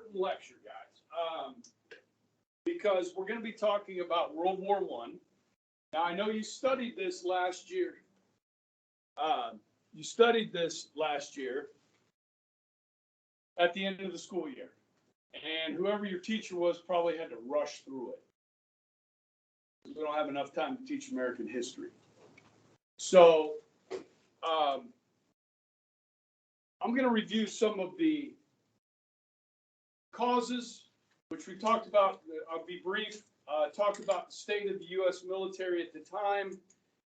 important lecture, guys, because we're going to be talking about World War I. Now, I know you studied this last year. You studied this last year at the end of the school year. And whoever your teacher was probably had to rush through it. We don't have enough time to teach American history. So I'm going to review some of the causes, which we talked about. I'll be brief. Talk about the state of the U.S. military at the time,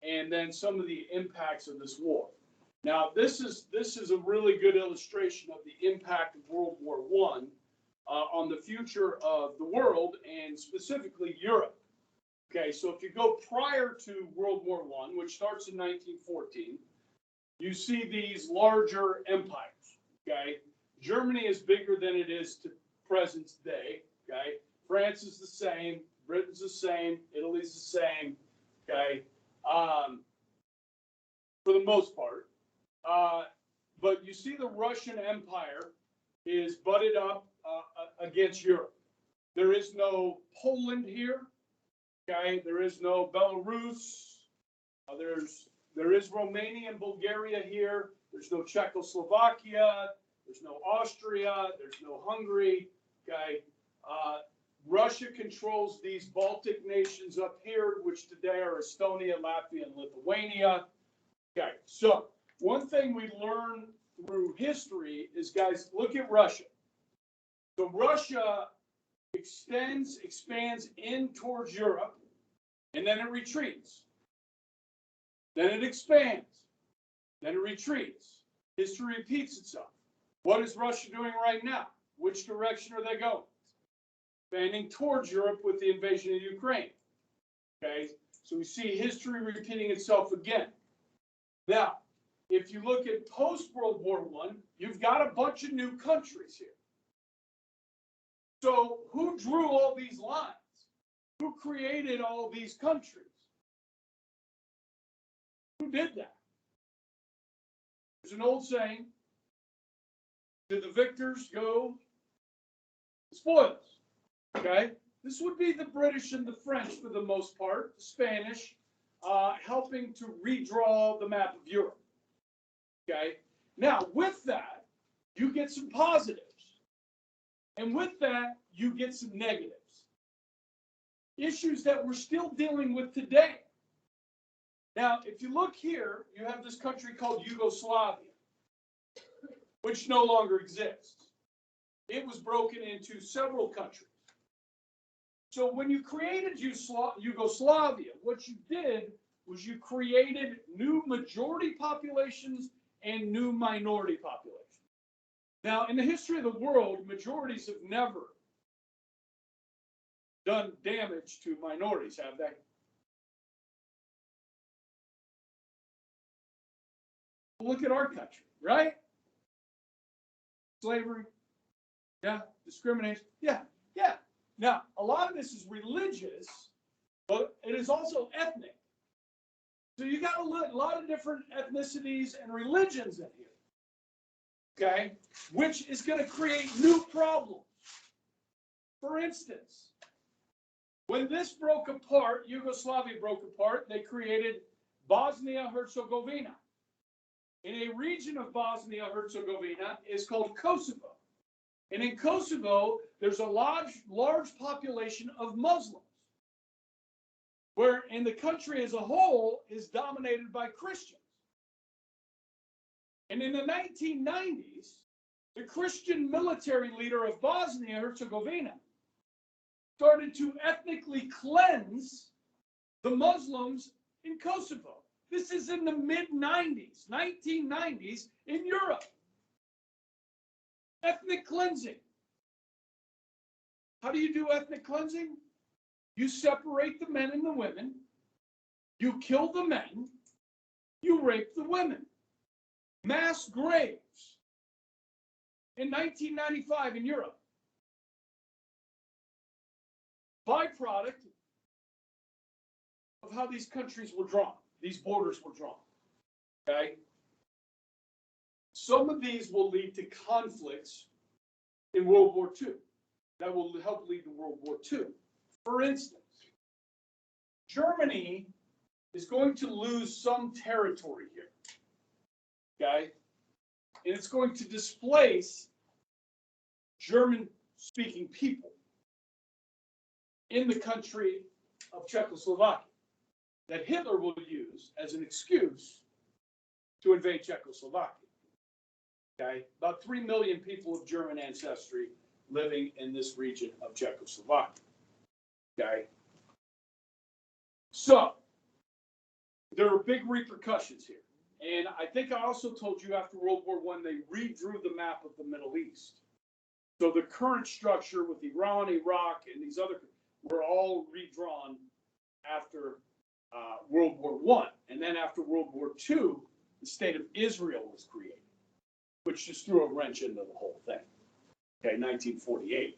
and then some of the impacts of this war. Now, this is a really good illustration of the impact of World War I on the future of the world, and specifically Europe. Okay, so if you go prior to World War I, which starts in 1914, you see these larger empires. Okay, Germany is bigger than it is to present day. Okay, France is the same, Britain's the same, Italy's the same. Okay, for the most part. But you see the Russian Empire is butted up against Europe. There is no Poland here. Okay, there is no Belarus. There is Romania and Bulgaria here. There's no Czechoslovakia. There's no Austria. There's no Hungary. Okay, Russia controls these Baltic nations up here, which today are Estonia, Latvia, and Lithuania. Okay, so one thing we learn through history is, guys, look at Russia. So Russia expands in towards Europe, and then it retreats. Then it expands. Then it retreats. History repeats itself. What is Russia doing right now? Which direction are they going? Expanding towards Europe with the invasion of Ukraine. Okay, so we see history repeating itself again. Now, if you look at post-World War I, you've got a bunch of new countries here. So who drew all these lines? Who created all these countries? Who did that? There's an old saying, did the victors go the spoils? Okay? This would be the British and the French for the most part, the Spanish, helping to redraw the map of Europe. Okay? Now, with that, you get some positives. And with that, you get some negatives. Issues that we're still dealing with today. Now, if you look here, you have this country called Yugoslavia, which no longer exists. It was broken into several countries. So when you created Yugoslavia, what you did was you created new majority populations and new minority populations. Now, in the history of the world, majorities have never done damage to minorities, have they? Look at our country, right? Slavery, yeah. Discrimination, yeah. Now, a lot of this is religious, but it is also ethnic. So you got a lot of different ethnicities and religions in here, okay, which is going to create new problems. For instance, when this broke apart, Yugoslavia broke apart, they created Bosnia-Herzegovina. In a region of Bosnia-Herzegovina is called Kosovo. And in Kosovo, there's a large population of Muslims, where in the country as a whole is dominated by Christians. And in the 1990s, the Christian military leader of Bosnia-Herzegovina started to ethnically cleanse the Muslims in Kosovo. This is in the mid-90s, 1990s in Europe. Ethnic cleansing. How do you do ethnic cleansing? You separate the men and the women. You kill the men. You rape the women. Mass graves in 1995 in Europe. Byproduct of how these countries were drawn. These borders were drawn. Okay? Some of these will lead to conflicts in World War II. That will help lead to World War II. For instance, Germany is going to lose some territory here, okay? And it's going to displace German-speaking people in the country of Czechoslovakia that Hitler will use as an excuse to invade Czechoslovakia. Okay, about 3 million people of German ancestry living in this region of Czechoslovakia. Okay, so there are big repercussions here. And I think I also told you after World War I, they redrew the map of the Middle East. So the current structure with Iran, Iraq, and these other were all redrawn after World War I. And then after World War II, the state of Israel was created, which just threw a wrench into the whole thing. Okay, 1948.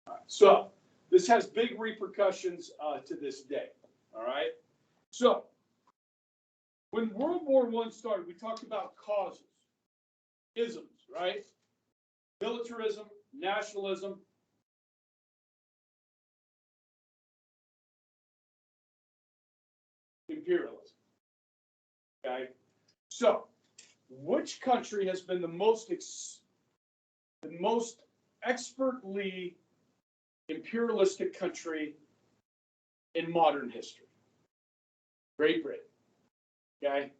All right, so this has big repercussions to this day. All right. So when World War I started, we talked about causes, isms, right? Militarism, nationalism, imperialism. Okay, so which country has been the most expertly imperialistic country in modern history? Great Britain. Okay,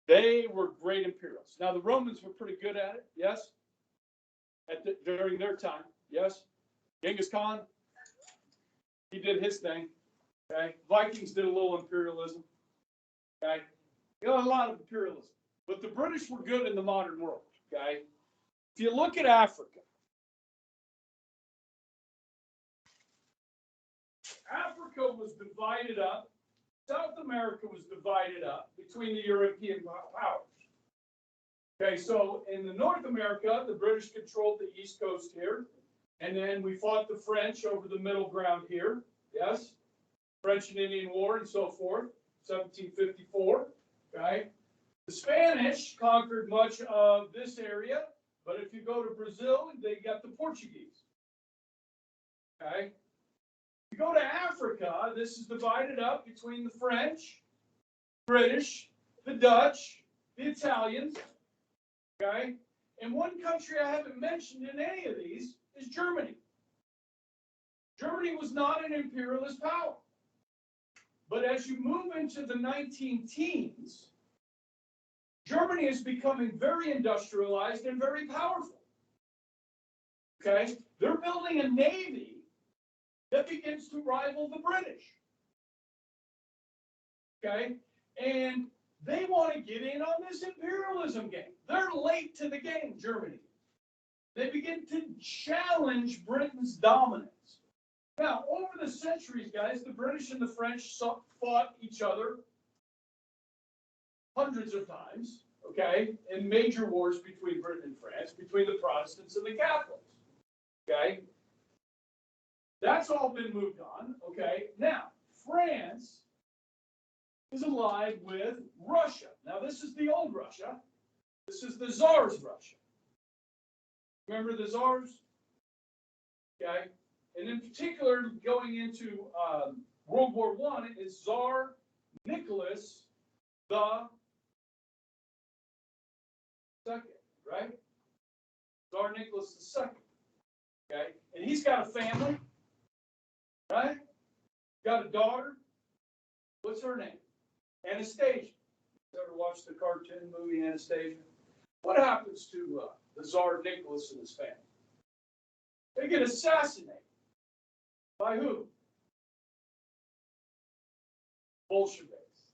they were great imperialists. Now the Romans were pretty good at it, yes. During their time, yes. Genghis Khan, he did his thing. Okay, Vikings did a little imperialism. Okay, you got a lot of imperialism, but the British were good in the modern world. Okay, if you look at Africa, Africa was divided up. South America was divided up between the European powers. Okay, so in the North America, the British controlled the East Coast here, and then we fought the French over the middle ground here. Yes, French and Indian War and so forth, 1754. Okay, the Spanish conquered much of this area, but if you go to Brazil, they got the Portuguese. Okay, if you go to Africa, this is divided up between the French, British, the Dutch, the Italians. Okay, and one country I haven't mentioned in any of these is Germany. Germany was not an imperialist power. But as you move into the 19 teens, Germany is becoming very industrialized and very powerful. Okay, they're building a navy that begins to rival the British. Okay, and they want to get in on this imperialism game. They're late to the game, Germany. They begin to challenge Britain's dominance. Now, over the centuries, guys, the British and the French fought each other hundreds of times, okay, in major wars between Britain and France, between the Protestants and the Catholics, okay? That's all been moved on, okay? Now, France is allied with Russia. Now, this is the old Russia. This is the Tsar's Russia. Remember the Tsars? Okay? And in particular, going into World War I is Tsar Nicholas the Second, right? Tsar Nicholas the Second. Okay? And he's got a family, right? Got a daughter. What's her name? Anastasia. You ever watched the cartoon movie Anastasia? What happens to the Tsar Nicholas and his family? They get assassinated. By who? Bolsheviks.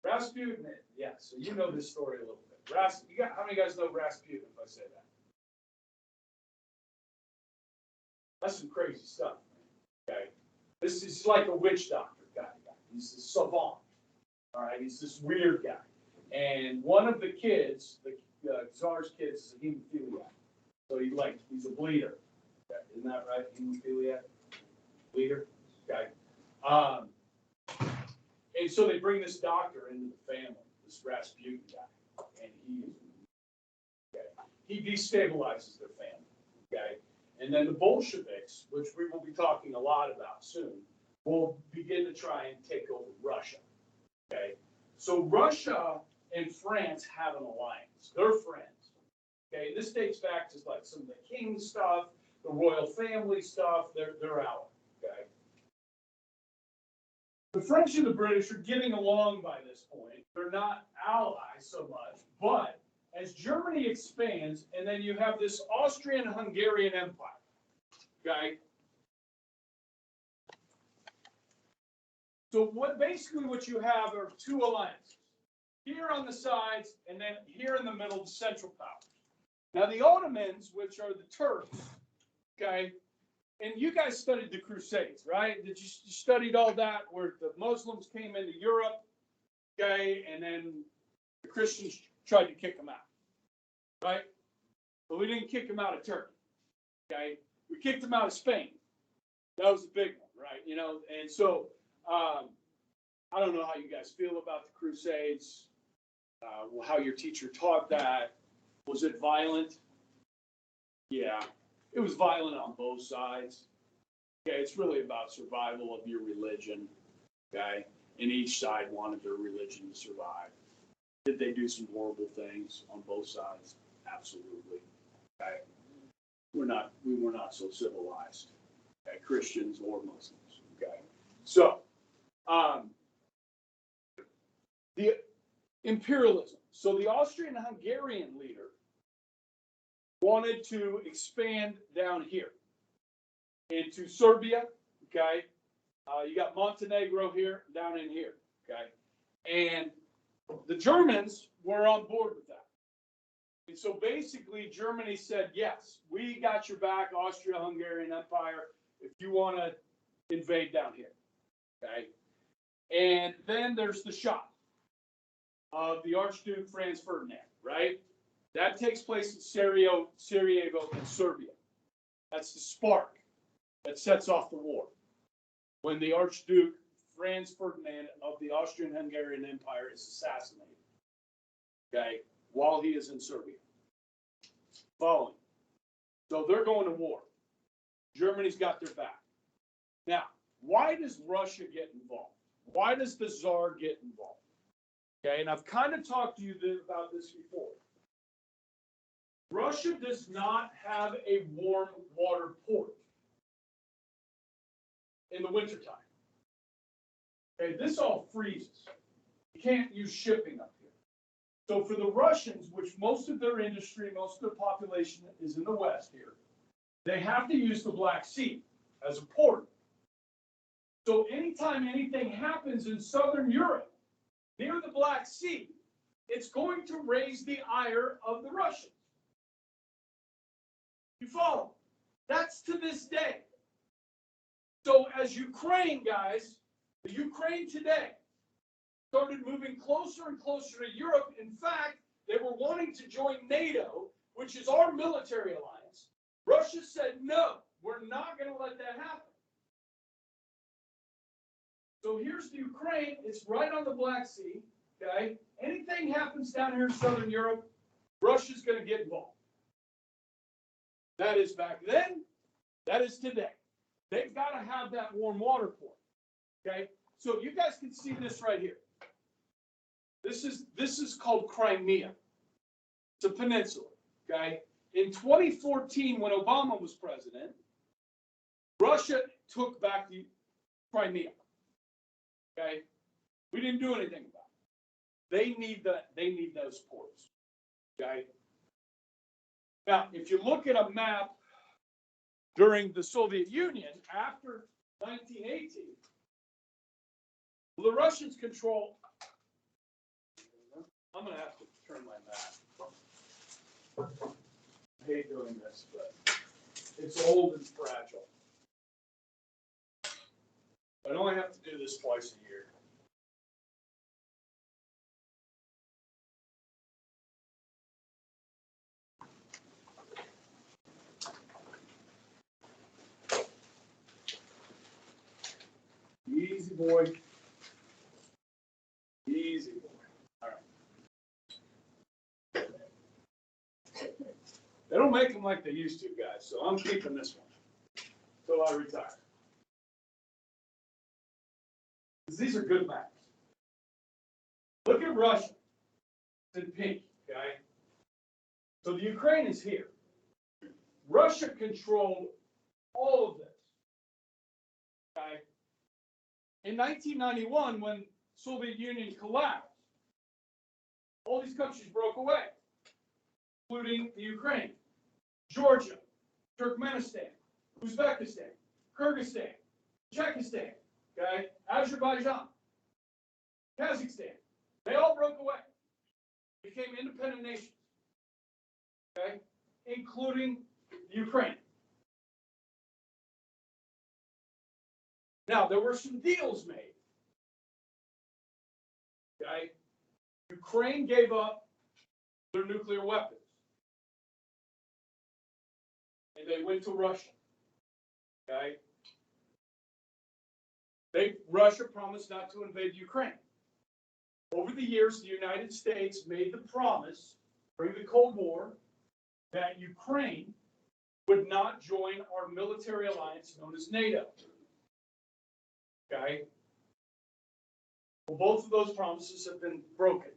Rasputin. Yeah, so you know this story a little bit. How many guys know Rasputin, if I say that? That's some crazy stuff, man. Okay? This is like a witch doctor guy. He's a savant. All right, he's this weird guy. And one of the kids, the Tsar's kids, is a hemophiliac. So he's a bleeder. Okay, isn't that right? Hemophiliac? Bleeder? Okay. And so they bring this doctor into the family, this Rasputin guy. And he destabilizes their family. okay? And then the Bolsheviks, which we will be talking a lot about soon, will begin to try and take over Russia, okay? So Russia and France have an alliance. They're friends, okay? And this dates back to like some of the king stuff, the royal family stuff. They're allies, okay? The French and the British are getting along by this point. They're not allies so much, but as Germany expands, and then you have this Austrian-Hungarian Empire, okay? So what you have are two alliances. Here on the sides, and then here in the middle, the Central Powers. Now the Ottomans, which are the Turks, okay? And you guys studied the Crusades, right? Did you studied all that where the Muslims came into Europe, okay, and then the Christians tried to kick them out, right? But we didn't kick them out of Turkey, okay? We kicked them out of Spain. That was the big one, right? You know, and so I don't know how you guys feel about the Crusades, how your teacher taught that. Was it violent? Yeah. It was violent on both sides. Okay, it's really about survival of your religion. Okay, and each side wanted their religion to survive. Did they do some horrible things on both sides? Absolutely. Okay, we were not so civilized. Okay, Christians or Muslims. Okay, so the imperialism. So the Austrian-Hungarian leader wanted to expand down here into Serbia, okay? You got Montenegro here, down in here, okay? And the Germans were on board with that. And so basically Germany said, yes, we got your back, Austria-Hungarian Empire, if you want to invade down here, okay? And then there's the shot of the Archduke Franz Ferdinand, right? That takes place in Sarajevo in Serbia. That's the spark that sets off the war. When the Archduke Franz Ferdinand of the Austrian-Hungarian Empire is assassinated, okay, while he is in Serbia. Following. So they're going to war. Germany's got their back. Now, why does Russia get involved? Why does the Tsar get involved? Okay, and I've kind of talked to you about this before. Russia does not have a warm water port in the wintertime. Okay, this all freezes. You can't use shipping up here. So for the Russians, which most of their industry, most of their population is in the West here, they have to use the Black Sea as a port. So anytime anything happens in Southern Europe, near the Black Sea, it's going to raise the ire of the Russians. You follow? That's to this day. So as Ukraine, guys, the Ukraine today started moving closer and closer to Europe. In fact, they were wanting to join NATO, which is our military alliance. Russia said, no, we're not going to let that happen. So here's the Ukraine. It's right on the Black Sea. Okay? Anything happens down here in Southern Europe, Russia's going to get involved. That is back then. That is today. They've got to have that warm water port. Okay? So you guys can see this right here. This is called Crimea. It's a peninsula. Okay? In 2014, when Obama was president, Russia took back the Crimea. Okay? We didn't do anything about it. They need those ports. Okay? Now, if you look at a map during the Soviet Union after 1918, the Russians control. I'm going to have to turn my map. I hate doing this, but it's old and fragile. I only have to do this twice a year. Easy, boy. Easy, boy. All right. They don't make them like they used to, guys, so I'm keeping this one until I retire. These are good maps. Look at Russia. It's in pink, okay? So the Ukraine is here. Russia controlled all of this, okay? In 1991, when Soviet Union collapsed, all these countries broke away, including the Ukraine, Georgia, Turkmenistan, Uzbekistan, Kyrgyzstan, Czechostan, okay, Azerbaijan, Kazakhstan. They all broke away, became independent nations, okay, including the Ukraine. Now, there were some deals made, okay? Ukraine gave up their nuclear weapons, and they went to Russia, okay? Russia promised not to invade Ukraine. Over the years, the United States made the promise during the Cold War that Ukraine would not join our military alliance known as NATO. Okay? Well, both of those promises have been broken.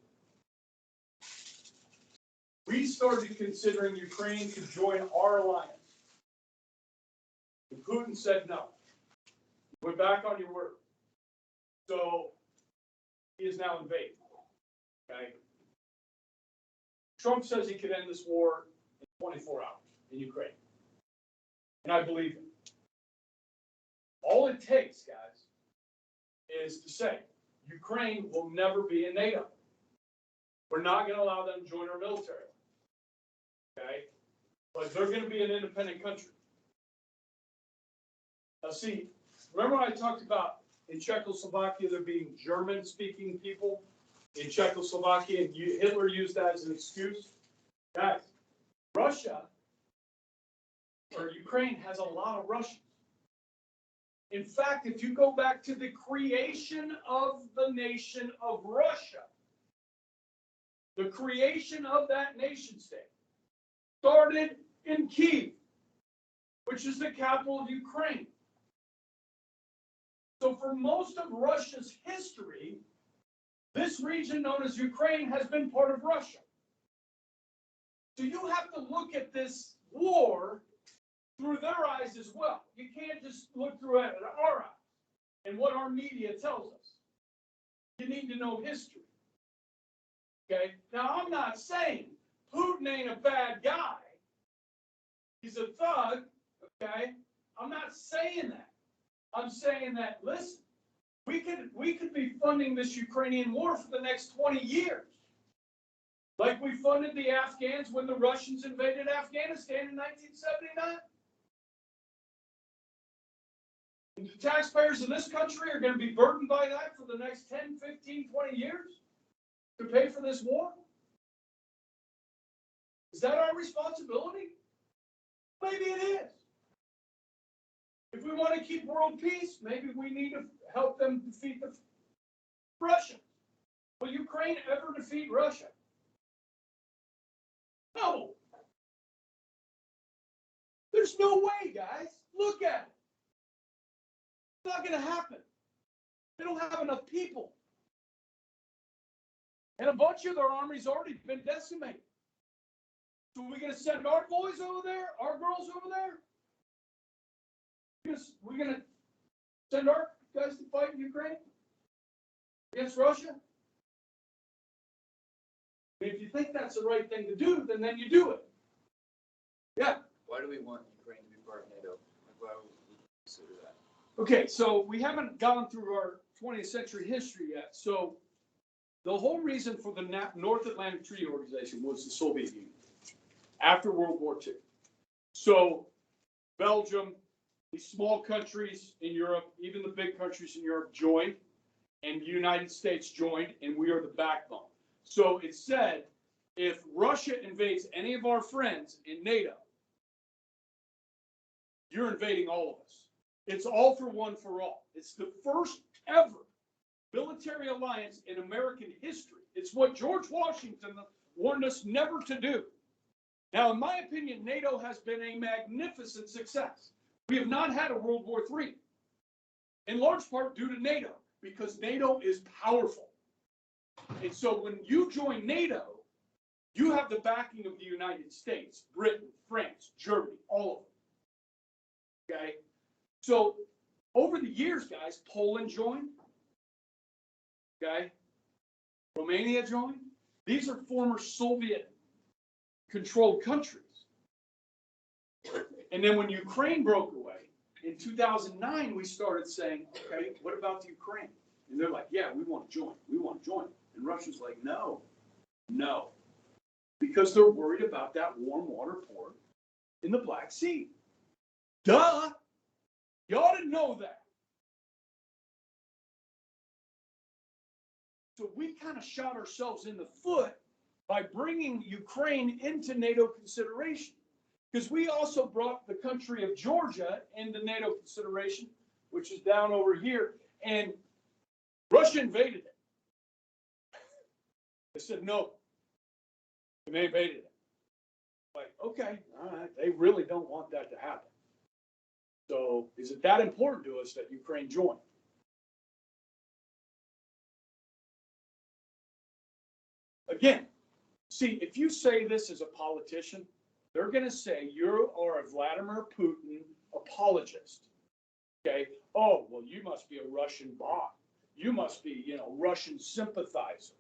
We started considering Ukraine to join our alliance. And Putin said no. Went back on your word. So he is now invading. Okay? Trump says he could end this war in 24 hours in Ukraine. And I believe him. All it takes, guys, is to say Ukraine will never be in NATO. We're not going to allow them to join our military. Okay? But they're going to be an independent country. Now, see, remember when I talked about in Czechoslovakia there being German-speaking people in Czechoslovakia, and Hitler used that as an excuse? Guys, Russia, or Ukraine, has a lot of Russians. In fact, if you go back to the creation of the nation of Russia, the creation of that nation state started in Kyiv, which is the capital of Ukraine. So for most of Russia's history, this region known as Ukraine has been part of Russia. So you have to look at this war through their eyes as well. You can't just look through it at our eyes and what our media tells us. You need to know history. Okay? Now, I'm not saying Putin ain't a bad guy. He's a thug. Okay? I'm not saying that. I'm saying that, listen, we could be funding this Ukrainian war for the next 20 years. Like we funded the Afghans when the Russians invaded Afghanistan in 1979. And the taxpayers in this country are going to be burdened by that for the next 10, 15, 20 years to pay for this war? Is that our responsibility? Maybe it is. If we want to keep world peace, maybe we need to help them defeat the Russians. Will Ukraine ever defeat Russia? No. There's no way, guys. Look at it. It's not going to happen. They don't have enough people. And a bunch of their army's already been decimated. So we're going to send our boys over there, our girls over there? We're going to send our guys to fight in Ukraine against Russia? If you think that's the right thing to do, then you do it. Yeah. Why do we want Ukraine to be part of NATO? Like, why would we consider that? Okay, so we haven't gone through our 20th century history yet. So the whole reason for the North Atlantic Treaty Organization was the Soviet Union after World War II. So Belgium, these small countries in Europe, even the big countries in Europe joined, and the United States joined, and we are the backbone. So it said, if Russia invades any of our friends in NATO, you're invading all of us. It's all for one for all. It's the first ever military alliance in American history. It's what George Washington warned us never to do. Now, in my opinion, NATO has been a magnificent success. We have not had a World War III, in large part due to NATO, because NATO is powerful. And so when you join NATO, you have the backing of the United States, Britain, France, Germany, all of them. Okay? So over the years, guys, Poland joined. Okay? Romania joined. These are former Soviet-controlled countries. And then when Ukraine broke away, in 2009, we started saying, okay, what about the Ukraine? And they're like, yeah, we want to join. We want to join. And Russia's like, no. Because they're worried about that warm water port in the Black Sea. Duh! You ought to know that. So we kind of shot ourselves in the foot by bringing Ukraine into NATO consideration. Because we also brought the country of Georgia into NATO consideration, which is down over here, and Russia invaded it. They said no, and they invaded it. Like, okay, all right, they really don't want that to happen. So is it that important to us that Ukraine joined? Again, see, if you say this as a politician, they're going to say you are a Vladimir Putin apologist. Okay? Oh, well, you must be a Russian bot. You must be, Russian sympathizer.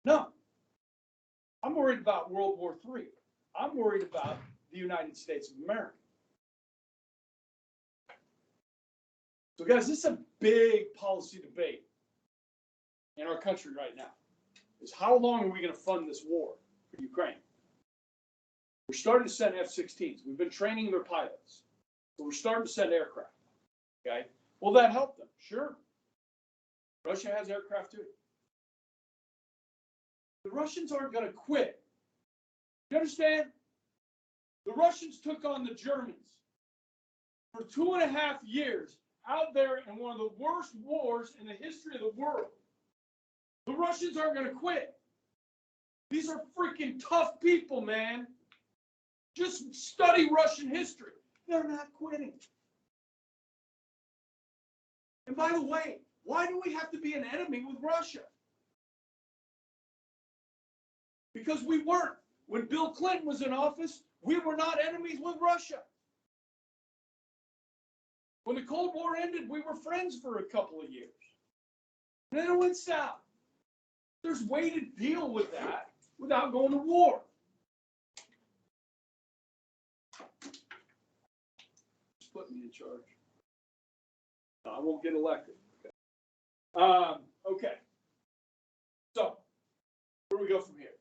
No. I'm worried about World War III. I'm worried about the United States of America. So, guys, this is a big policy debate in our country right now. Is how long are we going to fund this war for Ukraine? We're starting to send F-16s. We've been training their pilots. So we're starting to send aircraft. Okay? Will that help them? Sure. Russia has aircraft too. The Russians aren't going to quit. You understand? The Russians took on the Germans for 2.5 years out there in one of the worst wars in the history of the world. The Russians aren't going to quit. These are freaking tough people, man. Just study Russian history. They're not quitting. And by the way, why do we have to be an enemy with Russia? Because we weren't. When Bill Clinton was in office, we were not enemies with Russia. When the Cold War ended, we were friends for a couple of years. And then it went south. There's a way to deal with that without going to war. Just put me in charge. No, I won't get elected. Okay. So, where do we go from here?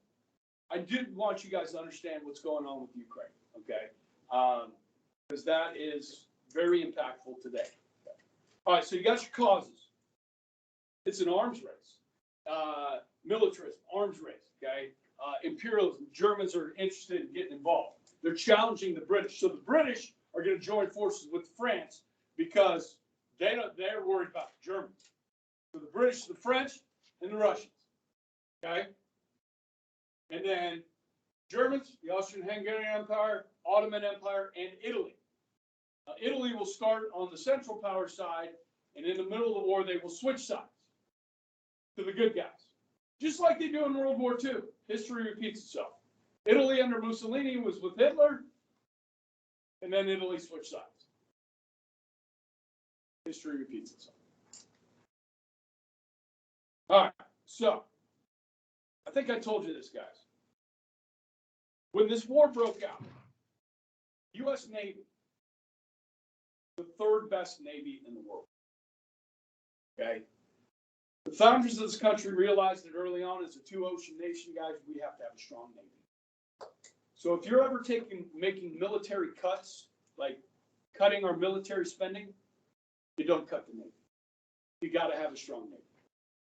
I did want you guys to understand what's going on with Ukraine, okay? Because that is very impactful today. Okay. All right, so you got your causes. It's an arms race. Militarism, arms race, okay? Imperialism, Germans are interested in getting involved. They're challenging the British. So the British are going to join forces with France because they're worried about the Germans. So the British, the French, and the Russians, okay? And then Germans, the Austrian-Hungarian Empire, Ottoman Empire, and Italy. Italy will start on the Central Power side, and in the middle of the war, they will switch sides to the good guys. Just like they do in World War II. History repeats itself. Italy under Mussolini was with Hitler, and then Italy switched sides. History repeats itself. All right, so I think I told you this, guys. When this war broke out, U.S. Navy, the third best Navy in the world. Okay? The founders of this country realized that early on, as a two-ocean nation, guys, we have to have a strong Navy. So if you're ever making military cuts, like cutting our military spending, you don't cut the Navy. You got to have a strong Navy.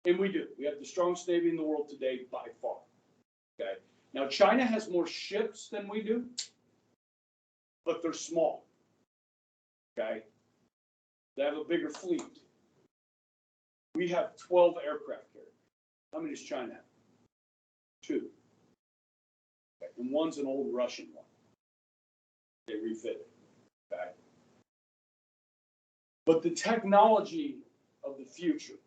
And we do. We have the strongest Navy in the world today by far. Okay. Now, China has more ships than we do, but they're small. Okay. They have a bigger fleet. We have 12 aircraft carriers. How many does China have? 2. Okay. And one's an old Russian one. refitted. Okay. But the technology of the future,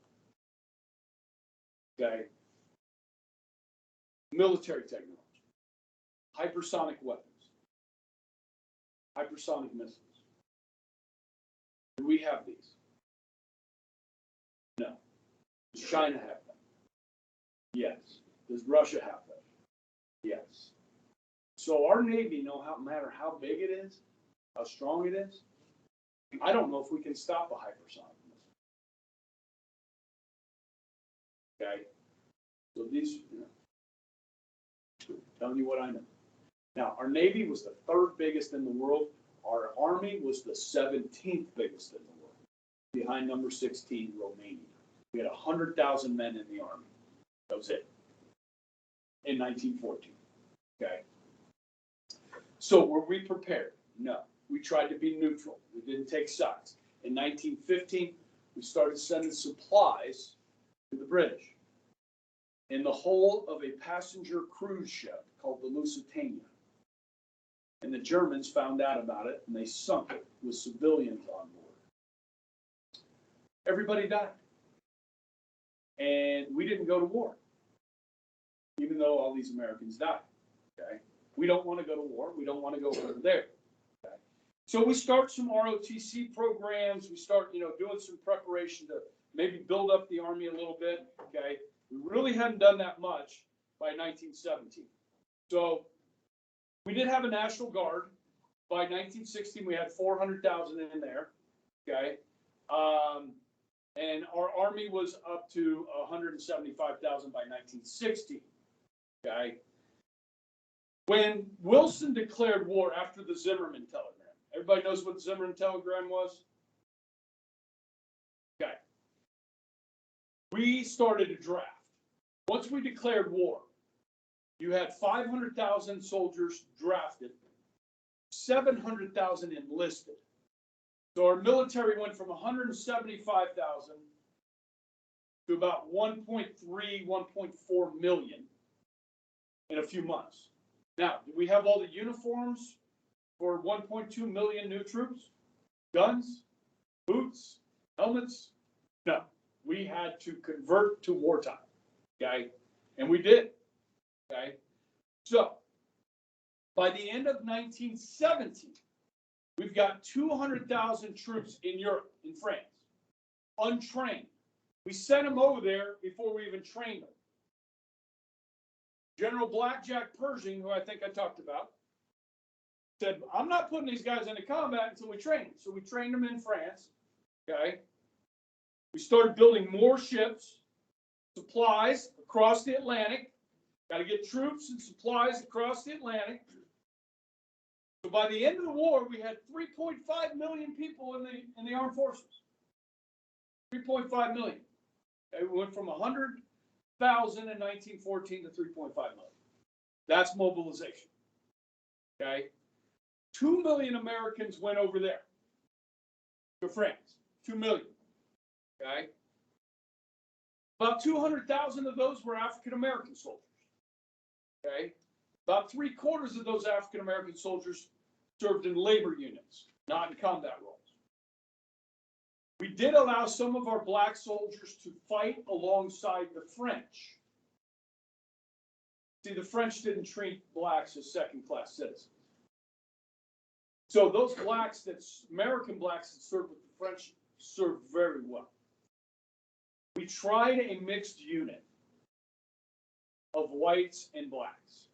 okay, military technology, hypersonic weapons, hypersonic missiles. Do we have these? No. Does China have them? Yes. Does Russia have them? Yes. So our Navy, no matter how big it is, how strong it is, I don't know if we can stop a hypersonic missile. Okay? So these, telling you what I know. Now, our Navy was the third biggest in the world. Our Army was the 17th biggest in the world, behind number 16, Romania. We had 100,000 men in the Army. That was it. In 1914. Okay? So were we prepared? No. We tried to be neutral. We didn't take sides. In 1915, we started sending supplies to the British in the hull of a passenger cruise ship called the Lusitania. And the Germans found out about it, and they sunk it with civilians on board. Everybody died. And we didn't go to war, even though all these Americans died. Okay? We don't want to go to war. We don't want to go over there. Okay? So we start some ROTC programs. We start, doing some preparation to maybe build up the Army a little bit. Okay? We really hadn't done that much by 1917. So we did have a National Guard. By 1916, we had 400,000 in there. Okay. And our Army was up to 175,000 by 1960. Okay. When Wilson declared war after the Zimmerman telegram, everybody knows what the Zimmerman telegram was? Okay. We started a draft. Once we declared war, you had 500,000 soldiers drafted, 700,000 enlisted. So our military went from 175,000 to about 1.3, 1.4 million in a few months. Now, do we have all the uniforms for 1.2 million new troops? Guns, boots, helmets? No. We had to convert to wartime. Okay? And we did. Okay? So, by the end of 1917, we've got 200,000 troops in Europe, in France, untrained. We sent them over there before we even trained them. General Blackjack Pershing, who I think I talked about, said, I'm not putting these guys into combat until we train them. So we trained them in France. Okay. We started building more ships, supplies across the Atlantic. Got to get troops and supplies across the Atlantic. So by the end of the war, we had 3.5 million people in the armed forces. 3.5 million. Okay, we went from 100,000 in 1914 to 3.5 million. That's mobilization. Okay, 2 million Americans went over there to France. 2 million. Okay, about 200,000 of those were African American soldiers. Okay, about 3/4 of those African American soldiers served in labor units, not in combat roles. We did allow some of our black soldiers to fight alongside the French. See, the French didn't treat blacks as second-class citizens. So those blacks, American blacks that served with the French, served very well. We tried a mixed unit of whites and blacks.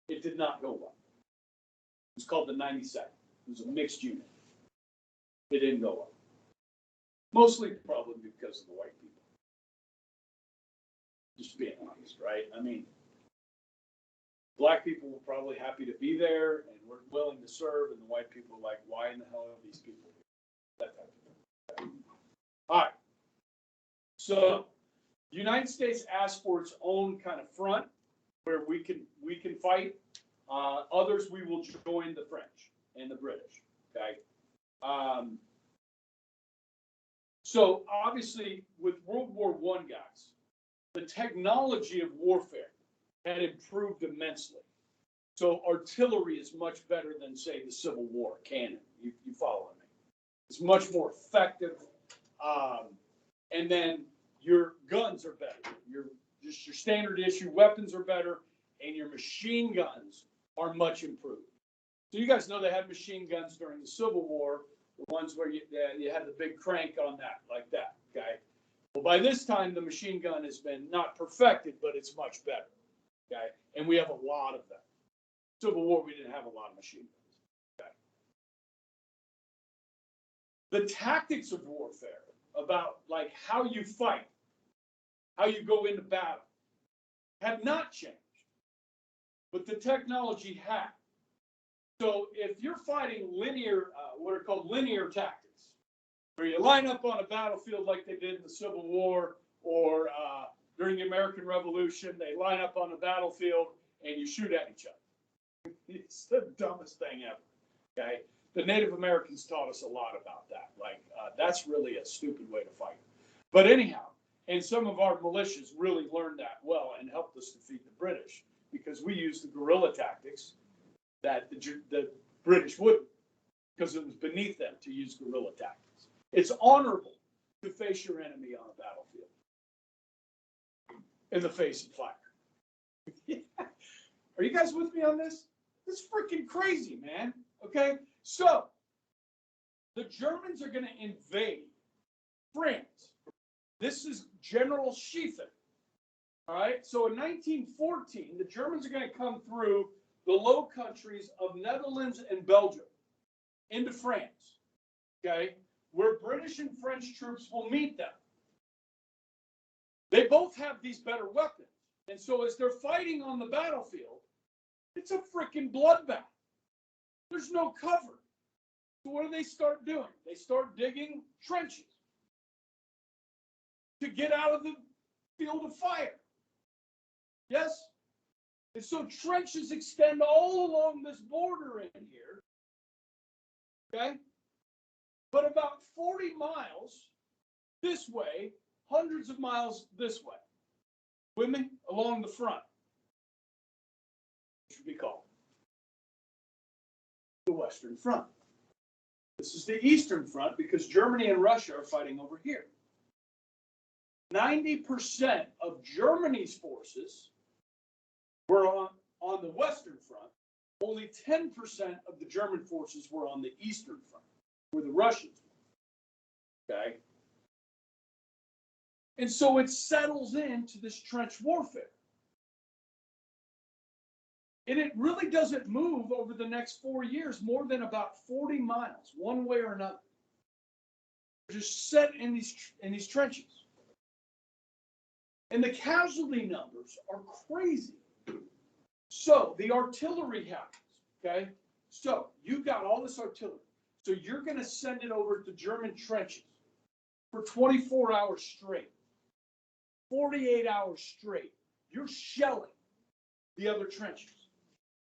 It did not go well. It was called the 92nd. It was a mixed unit. It didn't go well. Mostly probably because of the white people. Just being honest, right? I mean, black people were probably happy to be there and were willing to serve, and the white people were like, why in the hell are these people here? That type of thing. All right. So the United States asked for its own kind of front where we can fight. Others, we will join the French and the British. Okay. So obviously, with World War I, guys, the technology of warfare had improved immensely. So artillery is much better than, say, the Civil War cannon. You following me? It's much more effective. And then your guns are better. Your standard issue weapons are better, and your machine guns are much improved. So you guys know they had machine guns during the Civil War, the ones where you had the big crank on that, like that, okay? Well, by this time, the machine gun has been not perfected, but it's much better, okay? And we have a lot of them. Civil War, we didn't have a lot of machine guns, okay? The tactics of warfare, about like how you fight, how you go into battle, have not changed, but the technology has. So if you're fighting linear, what are called linear tactics, where you line up on a battlefield like they did in the Civil War, or during the American Revolution, they line up on the battlefield and you shoot at each other. It's the dumbest thing ever, okay? The Native Americans taught us a lot about that. Like, that's really a stupid way to fight. But anyhow, and some of our militias really learned that well and helped us defeat the British, because we used the guerrilla tactics that the British wouldn't, because it was beneath them to use guerrilla tactics. It's honorable to face your enemy on a battlefield in the face of fire. Are you guys with me on this? This is freaking crazy, man. Okay, so the Germans are going to invade France. This is General Schlieffen. All right, so in 1914, the Germans are going to come through the Low Countries of Netherlands and Belgium into France, okay, where British and French troops will meet them. They both have these better weapons. And so as they're fighting on the battlefield, it's a freaking bloodbath. There's no cover. So what do they start doing? They start digging trenches to get out of the field of fire. Yes? And so trenches extend all along this border in here, okay? But about 40 miles this way, hundreds of miles this way. With me? Along the front. It should be called the Western Front. This is the Eastern Front because Germany and Russia are fighting over here. 90% of Germany's forces were on the Western Front. Only 10% of the German forces were on the Eastern Front, where the Russians were. Okay? And so it settles into this trench warfare. And it really doesn't move over the next 4 years more than about 40 miles, one way or another. They're just set in these trenches. And the casualty numbers are crazy. So the artillery happens, okay? So you've got all this artillery. So you're going to send it over to German trenches for 24 hours straight, 48 hours straight. You're shelling the other trenches.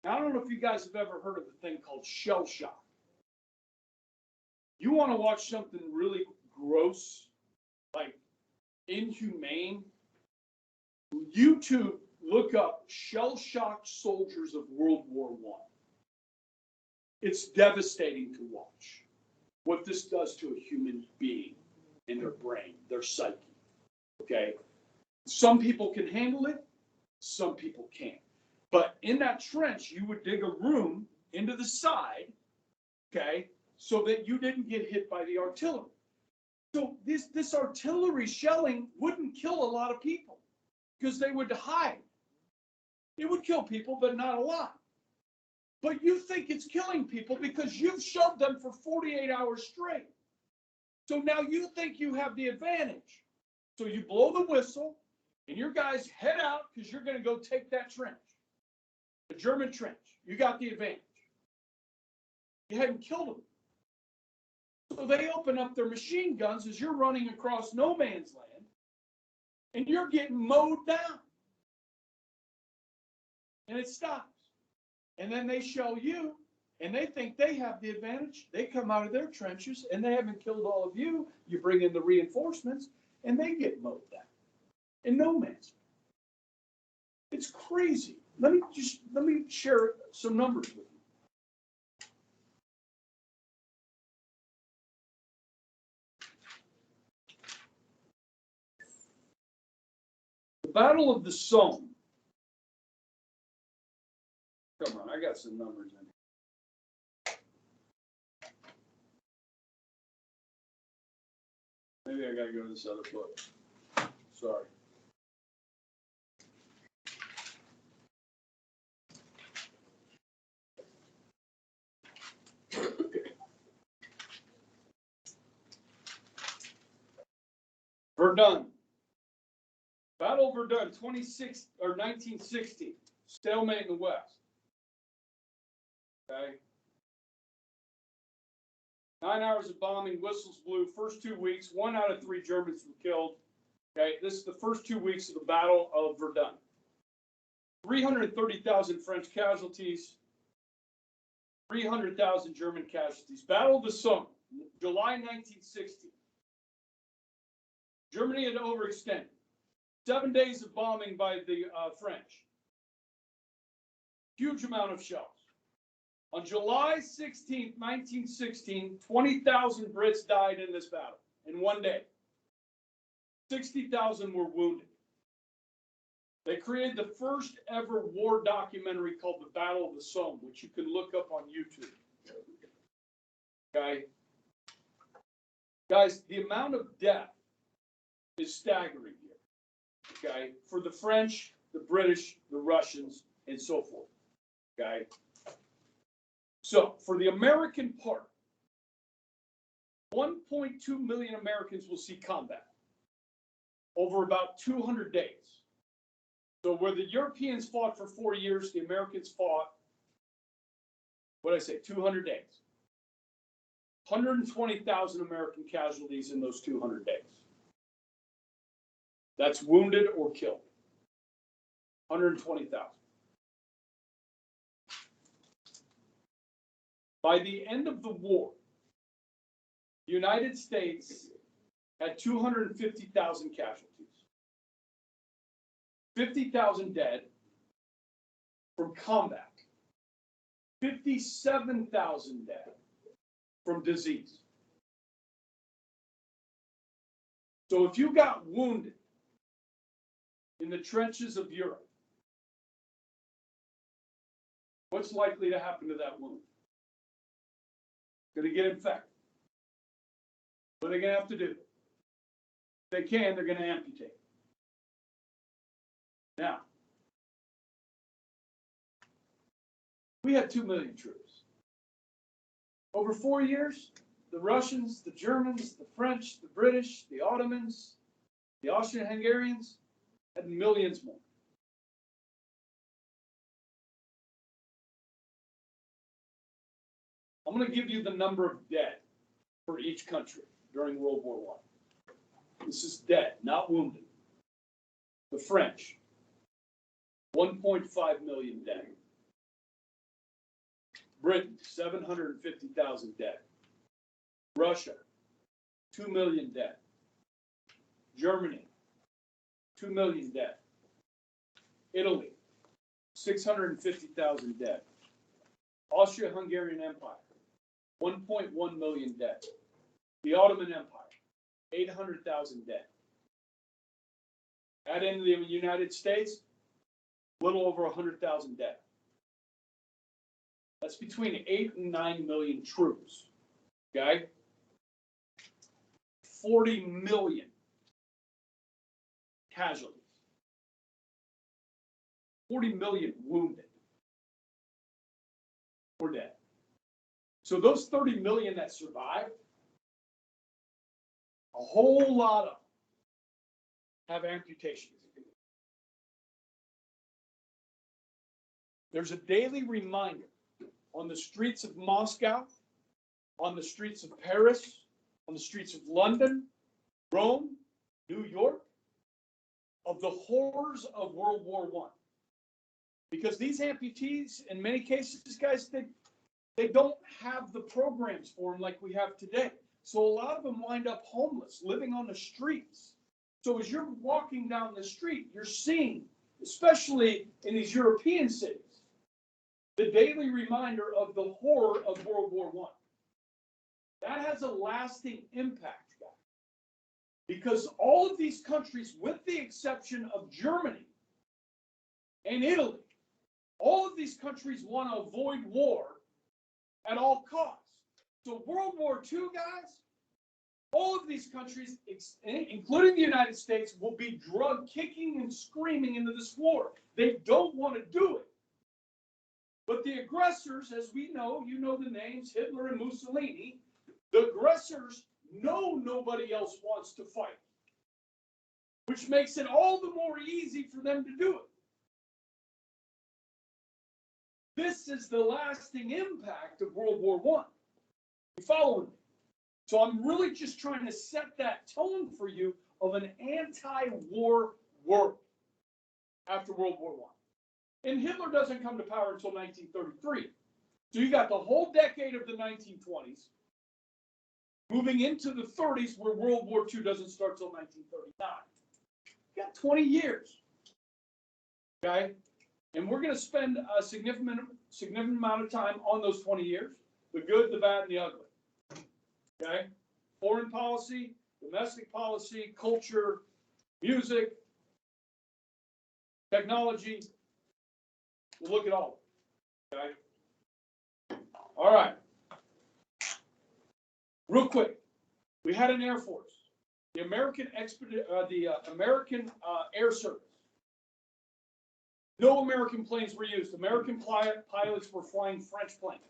Now, I don't know if you guys have ever heard of a thing called shell shock. You want to watch something really gross, like inhumane? YouTube, look up shell-shocked soldiers of World War I. It's devastating to watch what this does to a human being in their brain, their psyche. Okay? Some people can handle it, some people can't. But in that trench, you would dig a room into the side, okay, so that you didn't get hit by the artillery. So this artillery shelling wouldn't kill a lot of people because they would hide. It would kill people, but not a lot. But you think it's killing people because you've shoved them for 48 hours straight. So now you think you have the advantage. So you blow the whistle, and your guys head out because you're going to go take that trench. The German trench. You got the advantage. You hadn't killed them. So they open up their machine guns as you're running across no man's land, and you're getting mowed down. And it stops. And then they shell you, and they think they have the advantage. They come out of their trenches, and they haven't killed all of you. You bring in the reinforcements, and they get mowed down in no man's land. It's crazy. Let me share some numbers with you. The Battle of the Somme. Come on, I got some numbers in here. Maybe I gotta go to this other book. Sorry. Verdun. Battle of Verdun, 1960. Stalemate in the West. Okay. 9 hours of bombing, whistles blew. First 2 weeks, 1 out of 3 Germans were killed. Okay, this is the first 2 weeks of the Battle of Verdun. 330,000 French casualties, 300,000 German casualties. Battle of the Somme, July 1960. Germany had overextended. 7 days of bombing by the French. Huge amount of shells. On July 16, 1916, 20,000 Brits died in this battle in 1 day. 60,000 were wounded. They created the first ever war documentary called The Battle of the Somme, which you can look up on YouTube. Okay? Guys, the amount of death is staggering here. Okay? For the French, the British, the Russians, and so forth. Okay? So, for the American part, 1.2 million Americans will see combat over about 200 days. So, where the Europeans fought for 4 years, the Americans fought, what did I say, 200 days. 120,000 American casualties in those 200 days. That's wounded or killed. 120,000. By the end of the war, the United States had 250,000 casualties. 50,000 dead from combat. 57,000 dead from disease. So if you got wounded in the trenches of Europe, what's likely to happen to that wound? Going to get infected. What are they going to have to do? If they can, they're going to amputate. Now, we had 2 million troops. Over 4 years, the Russians, the Germans, the French, the British, the Ottomans, the Austrian-Hungarians had millions more. I'm going to give you the number of dead for each country during World War I. This is dead, not wounded. The French, 1.5 million dead. Britain, 750,000 dead. Russia, 2 million dead. Germany, 2 million dead. Italy, 650,000 dead. Austria-Hungarian Empire, 1.1 million dead. The Ottoman Empire, 800,000 dead. Add in the United States, a little over 100,000 dead. That's between 8 and 9 million troops. Okay? 40 million casualties. 40 million wounded or dead. So those 30 million that survived, a whole lot of them have amputations. There's a daily reminder on the streets of Moscow, on the streets of Paris, on the streets of London, Rome, New York, of the horrors of World War I. Because these amputees, in many cases, guys, they don't have the programs for them like we have today. So a lot of them wind up homeless, living on the streets. So as you're walking down the street, you're seeing, especially in these European cities, the daily reminder of the horror of World War I. That has a lasting impact, guys. Because all of these countries, with the exception of Germany and Italy, all of these countries want to avoid war at all costs. So World War II, guys, all of these countries, including the United States, will be drug kicking and screaming into this war. They don't want to do it. But the aggressors, as we know, you know the names, Hitler and Mussolini, the aggressors know nobody else wants to fight, which makes it all the more easy for them to do it. This is the lasting impact of World War I. You following me? So I'm really just trying to set that tone for you of an anti-war world after World War I. And Hitler doesn't come to power until 1933. So you got the whole decade of the 1920s, moving into the 30s, where World War II doesn't start till 1939. You got 20 years. Okay? And we're going to spend a significant amount of time on those 20 years, the good, the bad, and the ugly. Okay? Foreign policy, domestic policy, culture, music, technology. We'll look at all of it. Okay? All right. Real quick, we had an Air Force, the American Air Service. No American planes were used. American pilots were flying French planes.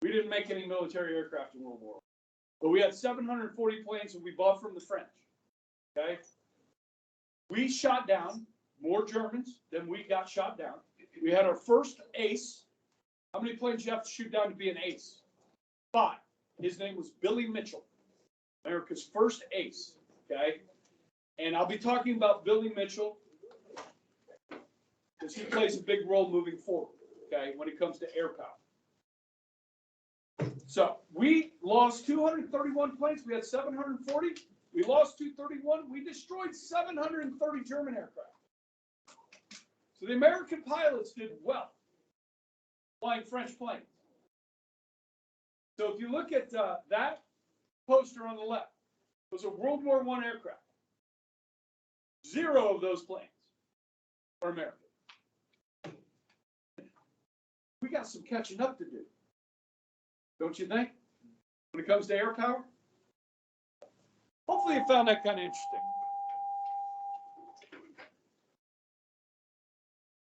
We didn't make any military aircraft in World War I. But we had 740 planes that we bought from the French. Okay? We shot down more Germans than we got shot down. We had our first ace. How many planes you have to shoot down to be an ace? 5. His name was Billy Mitchell, America's first ace. Okay? And I'll be talking about Billy Mitchell because he plays a big role moving forward, okay, when it comes to air power. So we lost 231 planes. We had 740. We lost 231. We destroyed 730 German aircraft. So the American pilots did well flying French planes. So if you look at that poster on the left, those are World War I aircraft. 0 of those planes are American. We got some catching up to do. Don't you think? When it comes to air power? Hopefully you found that kind of interesting.